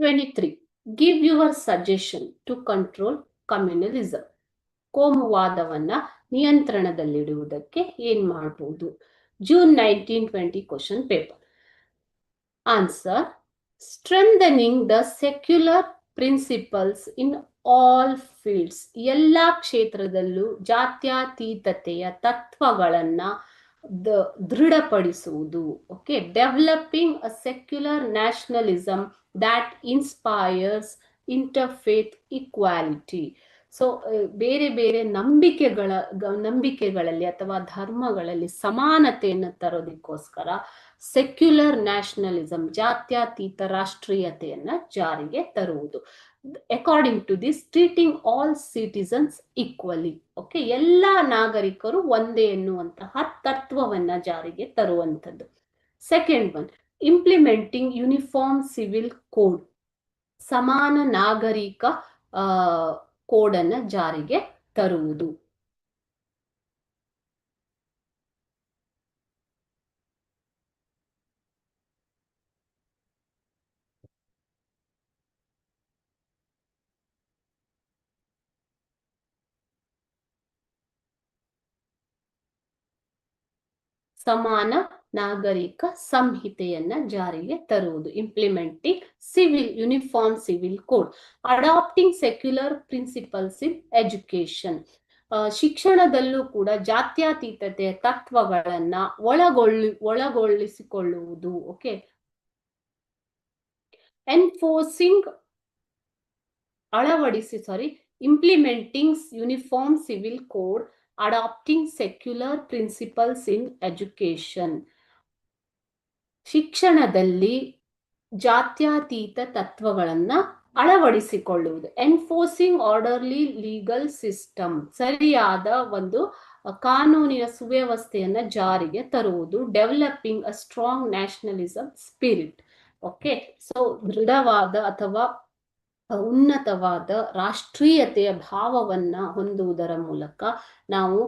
23. Give your suggestion to control communalism. ಕೋಮುವಾದವನ್ನ ನಿಯಂತ್ರಣದಲ್ಲಿಡುವುದಕ್ಕೆ ಏನ್ ಮಾಡಬಹುದು? June 1920 question paper. Answer: strengthening the secular principles in all fields. ಎಲ್ಲಾ ಕ್ಷೇತ್ರದಲ್ಲೂ ಜಾತ್ಯತೀತತೆಯ ತತ್ವಗಳನ್ನ ದೃಢಪಡಿಸುವುದು. Okay, developing a secular nationalism that inspires interfaith equality. So ಬೇರೆ ಬೇರೆ ನಂಬಿಕೆಗಳಲ್ಲಿ ಅಥವಾ ಧರ್ಮಗಳಲ್ಲಿ ಸಮಾನತೆಯನ್ನು ತರೋದಕ್ಕೋಸ್ಕರ ಸೆಕ್ಯುಲರ್ ನ್ಯಾಷನಲಿಸಂ, ಜಾತ್ಯತೀತ ರಾಷ್ಟ್ರೀಯತೆಯನ್ನ ಜಾರಿಗೆ ತರುವುದು. According to this, treating all citizens equally. Okay, ಎಲ್ಲಾ ನಾಗರಿಕರು ಒಂದೇ ಎನ್ನುವಂತಹ ತತ್ವವನ್ನ ಜಾರಿಗೆ ತರುವಂಥದ್ದು. Second one, implementing uniform civil code. ಸಮಾನ ನಾಗರಿಕ ಕೋಡನ್ನು ಜಾರಿಗೆ ತರುವುದು. ಸಮಾನ ನಾಗರಿಕ ಸಂಹಿತೆಯನ್ನ ಜಾರಿಗೆ ತರುವುದು. Implementing uniform civil code. Adopting secular principles in education. ಶಿಕ್ಷಣದಲ್ಲೂ ಕೂಡ ಜಾತ್ಯತೀತತೆಯ ತತ್ವಗಳನ್ನ ಒಳಗೊಳಿಸಿಕೊಳ್ಳುವುದು. Okay, implementing uniform civil code, adopting secular principles in education. ಶಿಕ್ಷಣದಲ್ಲಿ ಜಾತ್ಯತೀತ ತತ್ವಗಳನ್ನ ಅಳವಡಿಸಿಕೊಳ್ಳುವುದು. Enforcing orderly legal system. ಸರಿಯಾದ ಒಂದು ಕಾನೂನಿನ ಸುವ್ಯವಸ್ಥೆಯನ್ನ ಜಾರಿಗೆ ತರುವುದು. Developing a strong nationalism spirit. Okay, so ದೃಢವಾದ ಅಥವಾ ಉನ್ನತವಾದ ರಾಷ್ಟ್ರೀಯತೆಯ ಭಾವವನ್ನ ಹೊಂದುವುದರ ಮೂಲಕ ನಾವು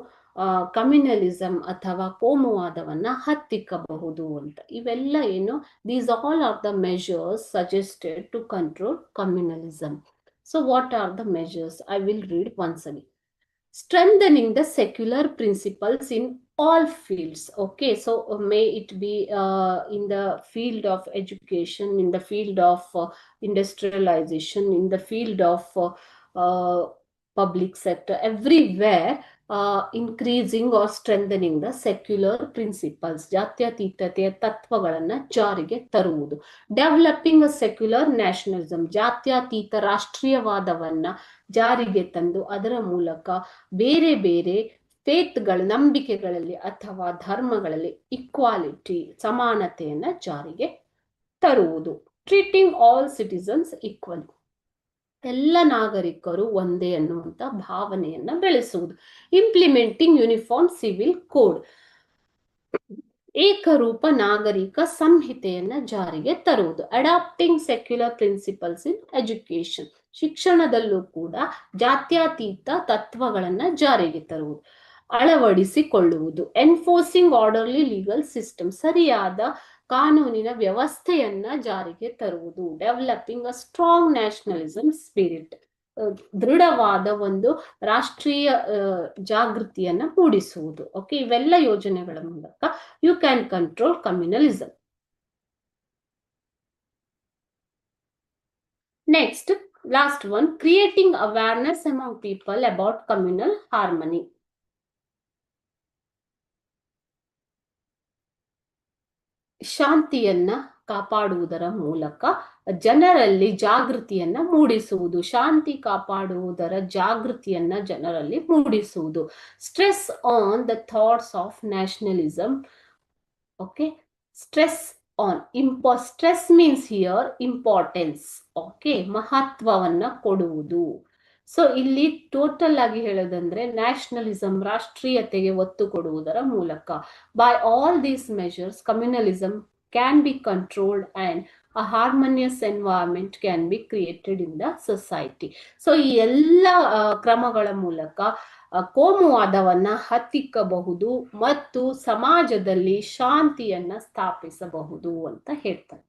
ಕಮ್ಯುನಲಿಸಂ ಅಥವಾ ಕೋಮುವಾದವನ್ನ ಹತ್ತಿಕ್ಕಬಹುದು ಅಂತ. ಇವೆಲ್ಲ ಏನು, these all are the measures suggested to control communalism. So what are the measures? I will read once again. Strengthening the secular principles in all fields. Okay, so may it be in the field of education, in the field of industrialization, in the field of public sector, everywhere increasing or strengthening the secular principles. ಜಾತ್ಯತೀತತೆಯ ತತ್ವಗಳನ್ನ ಜಾರಿಗೆ ತರುವುದು. Developing a secular nationalism. ಜಾತ್ಯತೀತ ರಾಷ್ಟ್ರೀಯವಾದವನ್ನ ಜಾರಿಗೆ ತಂದು ಅದರ ಮೂಲಕ ಬೇರೆ ಬೇರೆ ಫೇತ್ಗಳ ನಂಬಿಕೆಗಳಲ್ಲಿ ಅಥವಾ ಧರ್ಮಗಳಲ್ಲಿ ಇಕ್ವಾಲಿಟಿ, ಸಮಾನತೆಯನ್ನ ಜಾರಿಗೆ ತರುವುದು. Treating all citizens equally. ಎಲ್ಲ ನಾಗರಿಕರು ಒಂದೇ ಅನ್ನುವಂತ ಭಾವನೆಯನ್ನ ಬೆಳೆಸುವುದು. Implementing uniform civil code. ಏಕರೂಪ ನಾಗರಿಕ ಸಂಹಿತೆಯನ್ನ ಜಾರಿಗೆ ತರುವುದು. Adopting secular principles in education. ಶಿಕ್ಷಣದಲ್ಲೂ ಕೂಡ ಜಾತ್ಯತೀತ ತತ್ವಗಳನ್ನ ಜಾರಿಗೆ ತರುವುದು, ಅಳವಡಿಸಿಕೊಳ್ಳುವುದು. Enforcing orderly legal system. ಸರಿಯಾದ ಕಾನೂನಿನ ವ್ಯವಸ್ಥೆಯನ್ನ ಜಾರಿಗೆ ತರುವುದು. Developing a strong nationalism spirit. ದೃಢವಾದ ಒಂದು ರಾಷ್ಟ್ರೀಯ ಜಾಗೃತಿಯನ್ನ ಮೂಡಿಸುವುದು. ಓಕೆ, ಇವೆಲ್ಲ ಯೋಜನೆಗಳ ಮೂಲಕ you can control communalism. Next, last one, creating awareness among people about communal harmony. ಶಾಂತಿಯನ್ನ ಕಾಪಾಡುವುದರ ಮೂಲಕ ಜನರಲ್ಲಿ ಜಾಗೃತಿಯನ್ನ ಮೂಡಿಸುವುದು. ಶಾಂತಿ ಕಾಪಾಡುವುದರ ಜಾಗೃತಿಯನ್ನ ಜನರಲ್ಲಿ ಮೂಡಿಸುವುದು. Stress on the thoughts of nationalism. Okay, stress on. Stress means here importance. Okay, ಮಹತ್ವವನ್ನ ಕೊಡುವುದು. ಸೊ ಇಲ್ಲಿ ಟೋಟಲ್ ಆಗಿ ಹೇಳೋದಂದ್ರೆ ನ್ಯಾಷನಲಿಸಂ, ರಾಷ್ಟ್ರೀಯತೆಗೆ ಒತ್ತು ಕೊಡುವುದರ ಮೂಲಕ by all these measures communalism can be controlled and a harmonious environment can be created in the society. So ಈ ಎಲ್ಲ ಕ್ರಮಗಳ ಮೂಲಕ ಕೋಮುವಾದವನ್ನ ಹತ್ತಿಕ್ಕಬಹುದು ಮತ್ತು ಸಮಾಜದಲ್ಲಿ ಶಾಂತಿಯನ್ನ ಸ್ಥಾಪಿಸಬಹುದು ಅಂತ ಹೇಳ್ತಾರೆ.